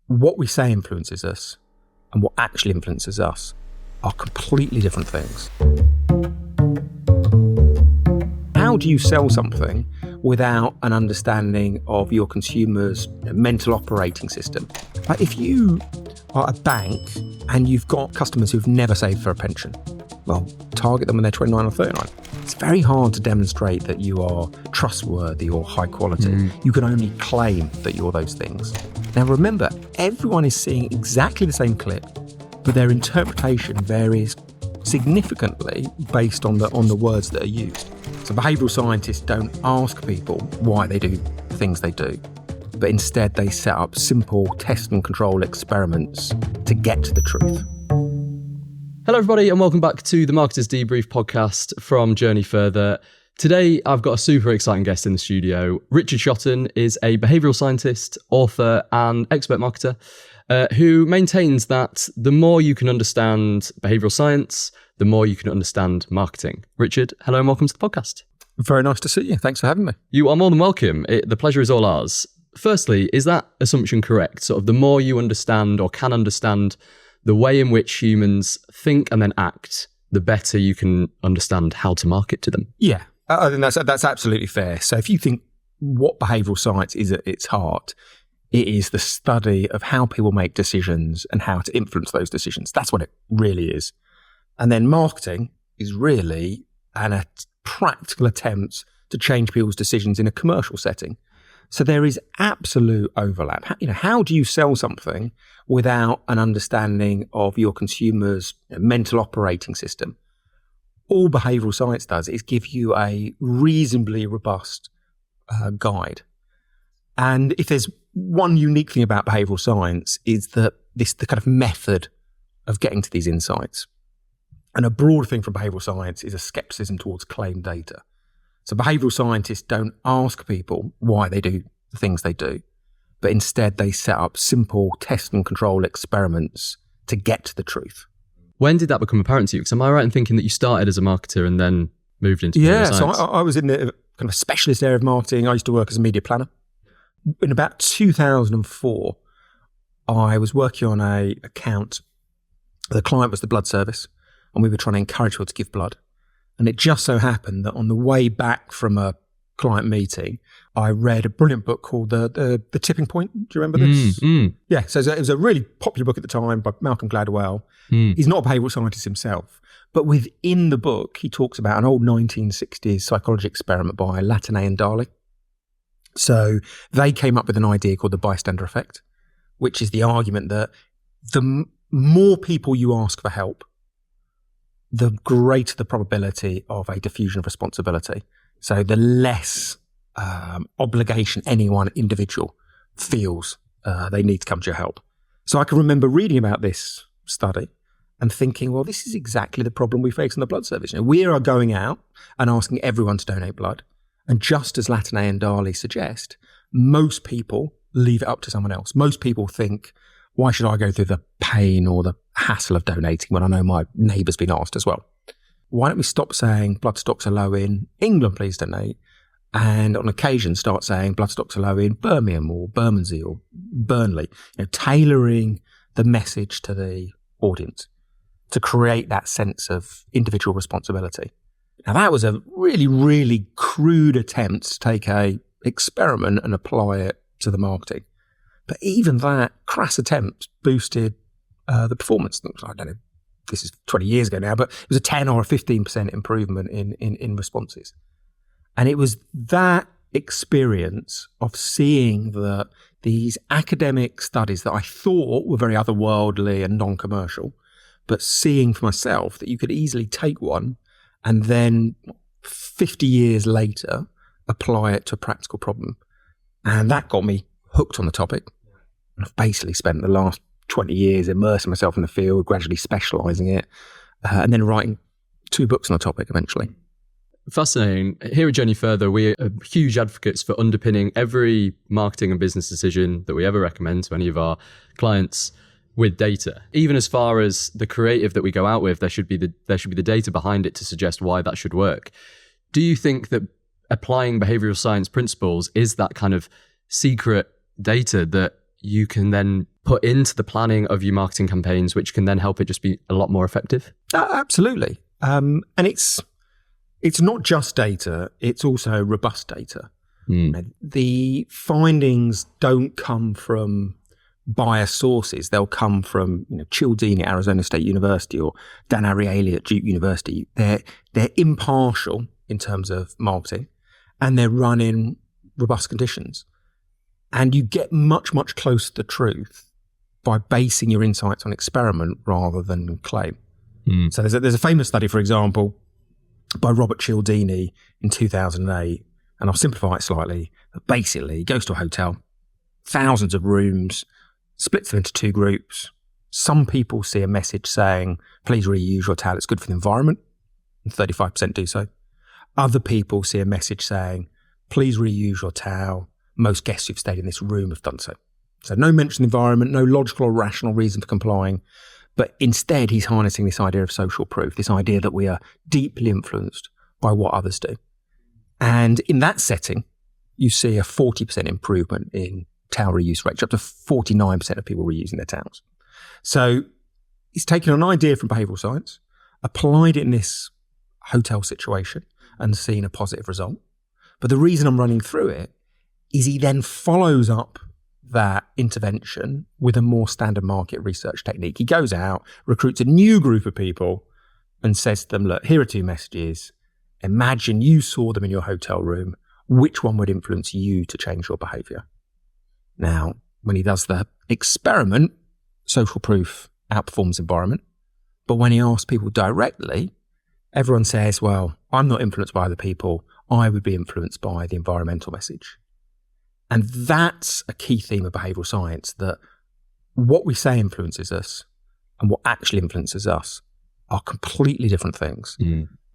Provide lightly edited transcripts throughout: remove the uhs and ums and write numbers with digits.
what we say influences us and what actually influences us are completely different things. How do you sell something without an understanding of your consumer's mental operating system? Like if you are a bank and you've got customers who've never saved for a pension, well, target them when they're 29 or 39. It's very hard to demonstrate that you are trustworthy or high quality. You can only claim that you're those things. Now remember, everyone is seeing exactly the same clip, but their interpretation varies significantly based on the words that are used. So behavioural scientists don't ask people why they do the things they do, but instead they set up simple test and control experiments to get to the truth. Hello everybody and welcome back to the Marketers Debrief podcast from Journey Further. Today I've got a super exciting guest in the studio. Richard Shotton is a behavioural scientist, author and expert marketer who maintains that the more you can understand behavioural science, the more you can understand marketing. Richard, hello and welcome to the podcast. Very nice to see you. Thanks for having me. You are more than welcome. The pleasure is all ours. Firstly, is that assumption correct? Sort of the more you understand or can understand the way in which humans think and then act, the better you can understand how to market to them. Yeah, I think that's absolutely fair. So if you think what behavioural science is at its heart, it is the study of how people make decisions and how to influence those decisions. That's what it really is. And then marketing is really a practical attempt to change people's decisions in a commercial setting. So there is absolute overlap. How do you sell something without an understanding of your consumer's mental operating system? All behavioural science does is give you a reasonably robust guide. And if there's one unique thing about behavioural science is that the kind of method of getting to these insights. And a broad thing from behavioural science is a skepticism towards claim data. So behavioural scientists don't ask people why they do the things they do, but instead they set up simple test and control experiments to get to the truth. When did that become apparent to you? Because am I right in thinking that you started as a marketer and then moved into behavioural science? So I was in the kind of specialist area of marketing. I used to work as a media planner. In about 2004, I was working on an account. The client was the blood service, and we were trying to encourage people to give blood. And it just so happened that on the way back from a client meeting, I read a brilliant book called The Tipping Point. Do you remember this? Yeah, so it was a really popular book at the time by Malcolm Gladwell. He's not a behavioural scientist himself, but within the book, he talks about an old 1960s psychology experiment by Latané and Darley. So they came up with an idea called the Bystander Effect, which is the argument that the more people you ask for help, the greater the probability of a diffusion of responsibility. So the less obligation any one individual feels they need to come to your help. So I can remember reading about this study and thinking, well, this is exactly the problem we face in the blood service. We are going out and asking everyone to donate blood. And just as Latané and Darley suggest, most people leave it up to someone else. Most people think, why should I go through the pain or the hassle of donating when I know my neighbour's been asked as well? Why don't we stop saying blood stocks are low in England, please donate, and on occasion start saying blood stocks are low in Birmingham or Bermondsey or Burnley, tailoring the message to the audience to create that sense of individual responsibility. Now that was a really, really crude attempt to take a experiment and apply it to the marketing. But even that crass attempt boosted the performance. I don't know, this is 20 years ago now, but it was a 10 or a 15% improvement in responses. And it was that experience of seeing that these academic studies that I thought were very otherworldly and non-commercial, but seeing for myself that you could easily take one and then 50 years later apply it to a practical problem. And that got me hooked on the topic. I've basically spent the last 20 years immersing myself in the field, gradually specialising it, and then writing 2 books on the topic eventually. Fascinating. Here at Journey Further, we are huge advocates for underpinning every marketing and business decision that we ever recommend to any of our clients with data. Even as far as the creative that we go out with, there should be the data behind it to suggest why that should work. Do you think that applying behavioural science principles is that kind of secret data that you can then put into the planning of your marketing campaigns, which can then help it just be a lot more effective? Absolutely. And it's not just data, it's also robust data. The findings don't come from biased sources. They'll come from Cialdini at Arizona State University or Dan Ariely at Duke University. They're impartial in terms of marketing, and they're run in robust conditions. And you get much, much closer to the truth by basing your insights on experiment rather than claim. So there's a famous study, for example, by Robert Cialdini in 2008, and I'll simplify it slightly. But basically, he goes to a hotel, thousands of rooms, splits them into two groups. Some people see a message saying, please reuse your towel, it's good for the environment, and 35% do so. Other people see a message saying, please reuse your towel, most guests who've stayed in this room have done so. So no mention of the environment, no logical or rational reason for complying, but instead he's harnessing this idea of social proof, this idea that we are deeply influenced by what others do. And in that setting, you see a 40% improvement in towel reuse rates, up to 49% of people reusing their towels. So he's taken an idea from behavioural science, applied it in this hotel situation, and seen a positive result. But the reason I'm running through it is he then follows up that intervention with a more standard market research technique. He goes out, recruits a new group of people, and says to them, look, here are two messages. Imagine you saw them in your hotel room. Which one would influence you to change your behaviour? Now, when he does the experiment, social proof outperforms environment. But when he asks people directly, everyone says, well, I'm not influenced by other people. I would be influenced by the environmental message. And that's a key theme of behavioural science, that what we say influences us and what actually influences us are completely different things.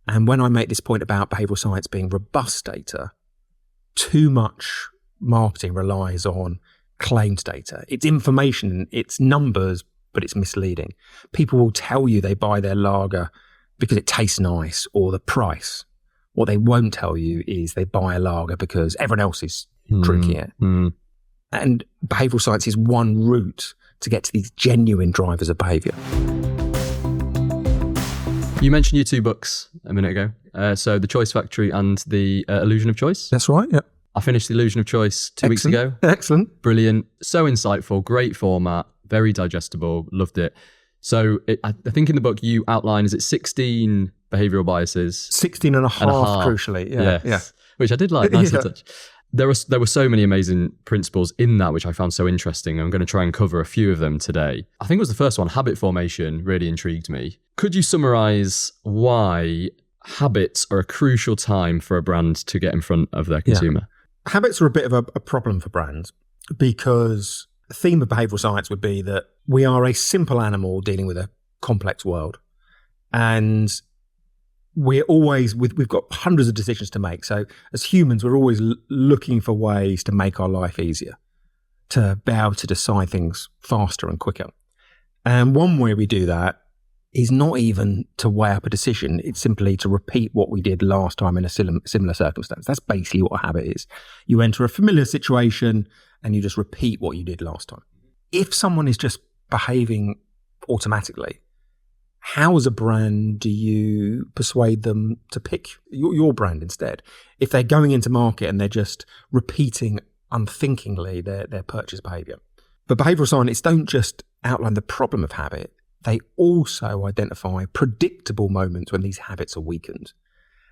And when I make this point about behavioural science being robust data, too much marketing relies on claimed data. It's information, it's numbers, but it's misleading. People will tell you they buy their lager because it tastes nice or the price. What they won't tell you is they buy a lager because everyone else is drinking it. And behavioural science is one route to get to these genuine drivers of behaviour. You mentioned your two books a minute ago. So The Choice Factory and The Illusion of Choice. That's right, yeah. I finished The Illusion of Choice 2 weeks ago. Excellent. Brilliant. So insightful, great format, very digestible, loved it. So I think in the book you outline, is it 16 behavioural biases? 16 and a half, crucially. Yeah. Which I did like, nice touch. There were so many amazing principles in that, which I found so interesting. I'm going to try and cover a few of them today. I think it was the first one, habit formation, really intrigued me. Could you summarise why habits are a crucial time for a brand to get in front of their consumer? Yeah. Habits are a bit of a problem for brands, because the theme of behavioural science would be that we are a simple animal dealing with a complex world. And we're always, we've got hundreds of decisions to make. So as humans, we're always looking for ways to make our life easier, to be able to decide things faster and quicker. And one way we do that is not even to weigh up a decision. It's simply to repeat what we did last time in a similar circumstance. That's basically what a habit is. You enter a familiar situation and you just repeat what you did last time. If someone is just behaving automatically, how as a brand do you persuade them to pick your brand instead? If they're going into market and they're just repeating unthinkingly their purchase behaviour. But behavioural scientists don't just outline the problem of habit, they also identify predictable moments when these habits are weakened.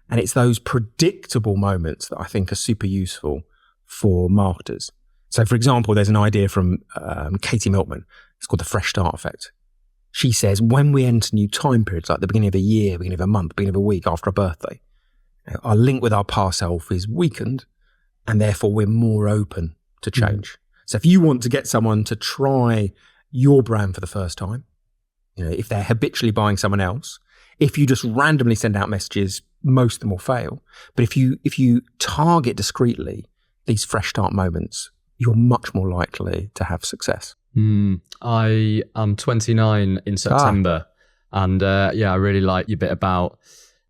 And it's those predictable moments that I think are super useful for marketers. So for example, there's an idea from Katie Milkman. It's called the fresh start effect. She says, when we enter new time periods, like the beginning of a year, beginning of a month, beginning of a week, after a birthday, our link with our past self is weakened, and therefore we're more open to change. So if you want to get someone to try your brand for the first time, if they're habitually buying someone else, if you just randomly send out messages, most of them will fail. But if you target discreetly these fresh start moments, you're much more likely to have success. I am 29 in September. And I really like your bit about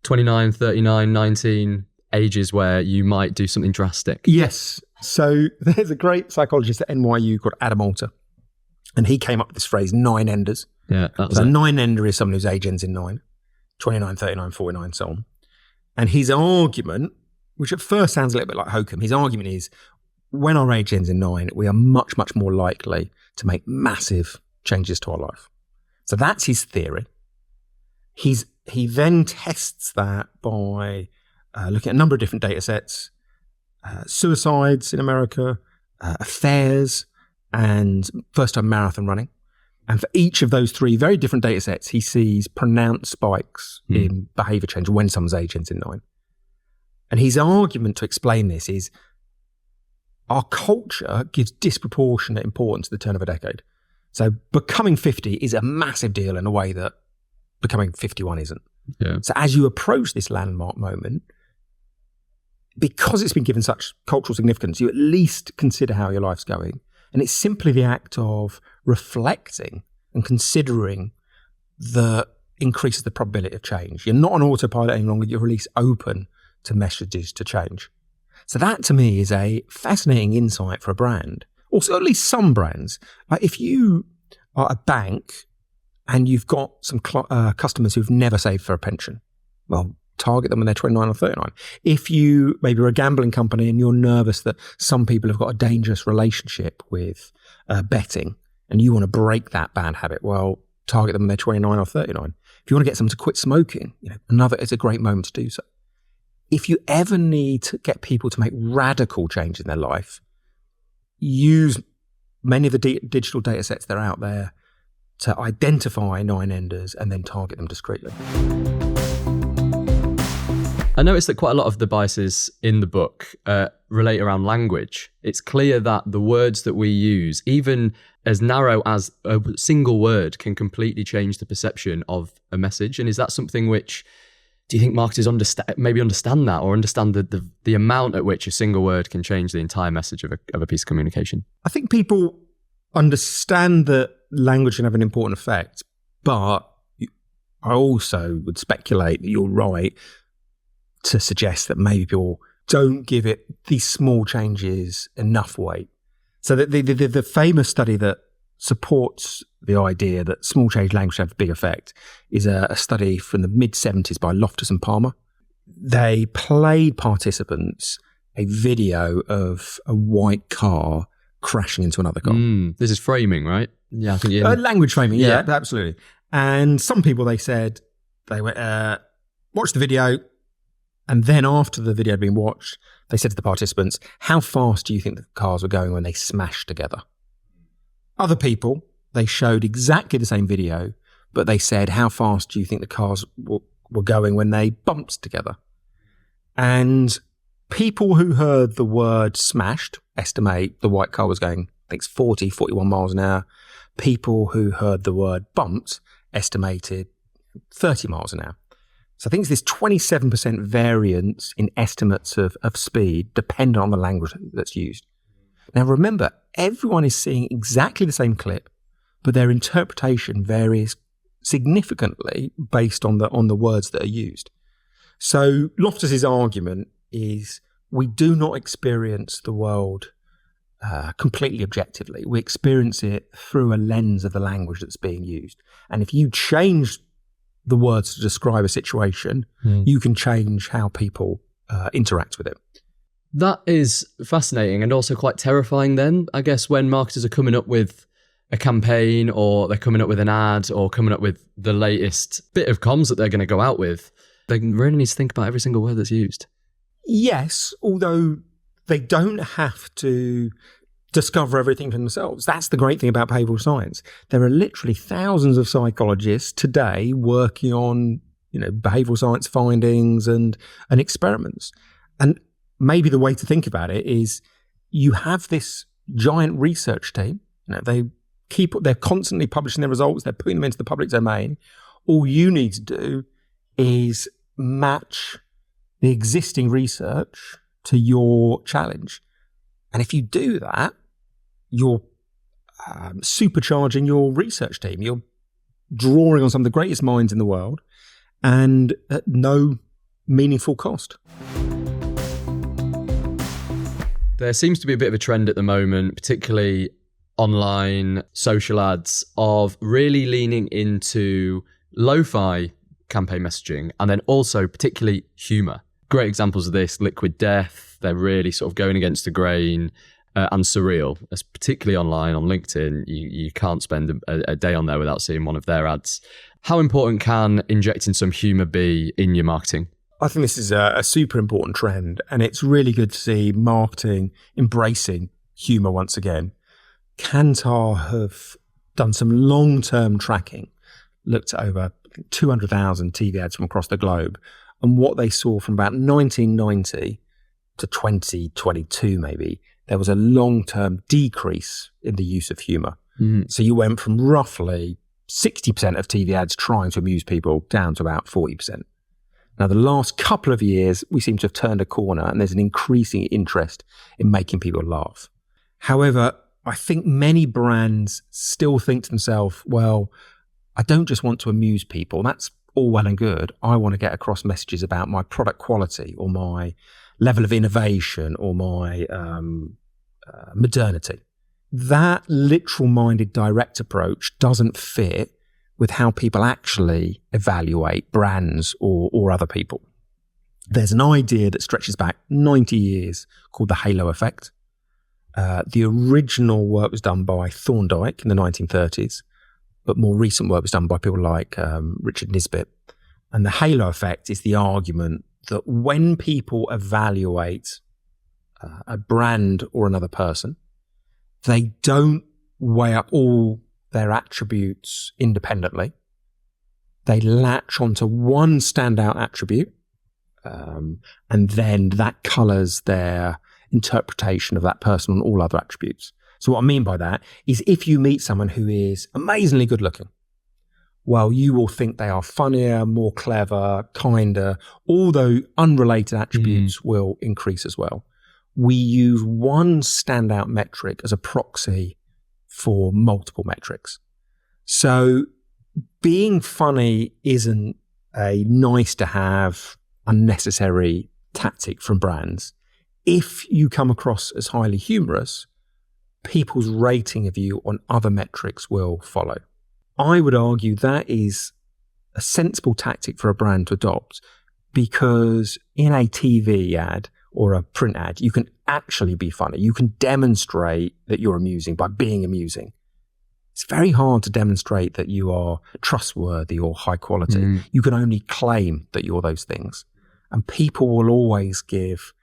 29, 39, 19 ages where you might do something drastic. Yes. So there's a great psychologist at NYU called Adam Alter, and he came up with this phrase, 9-enders. Yeah, that was So it. a 9-ender is someone whose age ends in 9, 29, 39, 49, so on. And his argument, which at first sounds a little bit like hokum, his argument is when our age ends in 9, we are much, much more likely to make massive changes to our life. So that's his theory. He then tests that by looking at a number of different data sets, suicides in America, affairs, and first-time marathon running. And for each of those 3 very different data sets, he sees pronounced spikes in behaviour change when someone's age ends in 9. And his argument to explain this is our culture gives disproportionate importance to the turn of a decade. So becoming 50 is a massive deal in a way that becoming 51 isn't. Yeah. So as you approach this landmark moment, because it's been given such cultural significance, you at least consider how your life's going. And it's simply the act of reflecting and considering that increases the probability of change. You're not on autopilot any longer, you're at least open to messages to change. So that to me is a fascinating insight for a brand. Also, at least some brands. Like if you are a bank and you've got some customers who've never saved for a pension, well, target them when they're 29 or 39. If you maybe are a gambling company and you're nervous that some people have got a dangerous relationship with betting and you want to break that bad habit, well, target them when they're 29 or 39. If you want to get someone to quit smoking, it's a great moment to do so. If you ever need to get people to make radical change in their life, use many of the digital data sets that are out there to identify 9-enders and then target them discreetly. I noticed that quite a lot of the biases in the book relate around language. It's clear that the words that we use, even as narrow as a single word, can completely change the perception of a message. And is that something which, do you think marketers understand that, or understand the amount at which a single word can change the entire message of a piece of communication? I think people understand that language can have an important effect, but I also would speculate that you're right to suggest that maybe people don't give it these small changes enough weight. So that the famous study that supports the idea that small change language have a big effect is a study from the mid-70s by Loftus and Palmer. They played participants a video of a white car crashing into another car. This is framing, right? Yeah, I think language framing, yeah, absolutely. And some people, they said, they went, watch the video, and then after the video had been watched, they said to the participants, how fast do you think the cars were going when they smashed together? Other people, they showed exactly the same video, but they said, how fast do you think the cars were going when they bumped together? And people who heard the word smashed estimate the white car was going, I think it's 40, 41 miles an hour. People who heard the word bumped estimated 30 miles an hour. So I think it's this 27% variance in estimates of speed dependent on the language that's used. Now remember, everyone is seeing exactly the same clip, but their interpretation varies significantly based on the words that are used. So Loftus's argument is we do not experience the world completely objectively. We experience it through a lens of the language that's being used. And if you change the words to describe a situation, you can change how people interact with it. That is fascinating and also quite terrifying then, I guess, when marketers are coming up with a campaign or they're coming up with an ad or coming up with the latest bit of comms that they're going to go out with. They really need to think about every single word that's used. Yes, although they don't have to discover everything for themselves. That's the great thing about behavioural science. There are literally thousands of psychologists today working on, behavioural science findings and experiments. And maybe the way to think about it is you have this giant research team. They're constantly publishing their results. They're putting them into the public domain. All you need to do is match the existing research to your challenge. And if you do that, you're supercharging your research team. You're drawing on some of the greatest minds in the world and at no meaningful cost. There seems to be a bit of a trend at the moment, particularly online social ads, of really leaning into lo-fi campaign messaging and then also particularly humour. Great examples of this, Liquid Death, they're really sort of going against the grain, and Surreal, particularly online on LinkedIn. You can't spend a day on there without seeing one of their ads. How important can injecting some humour be in your marketing? I think this is a super important trend, and it's really good to see marketing embracing humour once again. Kantar have done some long-term tracking, looked at over 200,000 TV ads from across the globe, and what they saw from about 1990 to 2022 maybe, there was a long-term decrease in the use of humour. So you went from roughly 60% of TV ads trying to amuse people down to about 40%. Now, the last couple of years, we seem to have turned a corner and there's an increasing interest in making people laugh. However, I think many brands still think to themselves, well, I don't just want to amuse people. That's all well and good. I want to get across messages about my product quality or my level of innovation or my modernity. That literal-minded direct approach doesn't fit with how people actually evaluate brands or other people. There's an idea that stretches back 90 years called the halo effect. The original work was done by Thorndike in the 1930s, but more recent work was done by people like Richard Nisbett. And the halo effect is the argument that when people evaluate a brand or another person, they don't weigh up all their attributes independently. They latch onto one standout attribute, and then that colours their interpretation of that person on all other attributes. So what I mean by that is if you meet someone who is amazingly good looking, well, you will think they are funnier, more clever, kinder, although unrelated attributes will increase as well. We use one standout metric as a proxy for multiple metrics. So being funny isn't a nice to have, unnecessary tactic from brands. If you come across as highly humorous, people's rating of you on other metrics will follow. I would argue that is a sensible tactic for a brand to adopt, because in a TV ad or a print ad, you can actually be funny. You can demonstrate that you're amusing by being amusing. It's very hard to demonstrate that you are trustworthy or high quality. You can only claim that you're those things. And people will always give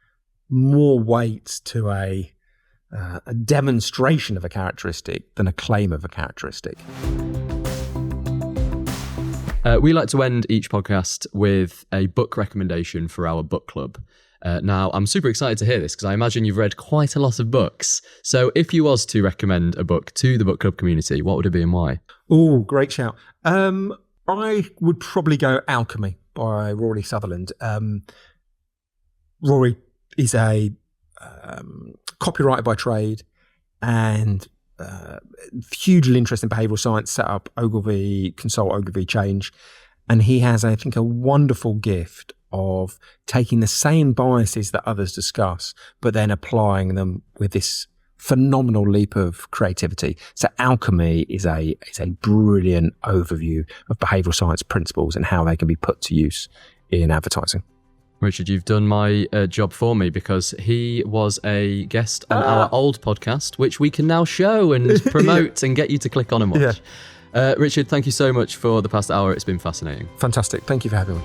more weight to a demonstration of a characteristic than a claim of a characteristic. We like to end each podcast with a book recommendation for our book club. Now, I'm super excited to hear this because I imagine you've read quite a lot of books. So if you was to recommend a book to the book club community, what would it be and why? Oh, great shout. I would probably go Alchemy by Rory Sutherland. Rory is a copywriter by trade and hugely interested in behavioural science, set up Ogilvy, consult Ogilvy Change. And he has, I think, a wonderful gift of taking the same biases that others discuss, but then applying them with this phenomenal leap of creativity. So Alchemy is a brilliant overview of behavioural science principles and how they can be put to use in advertising. Richard, you've done my job for me because he was a guest on our old podcast, which we can now show and promote and get you to click on and watch. Richard, thank you so much for the past hour. It's been fascinating. Fantastic. Thank you for having me.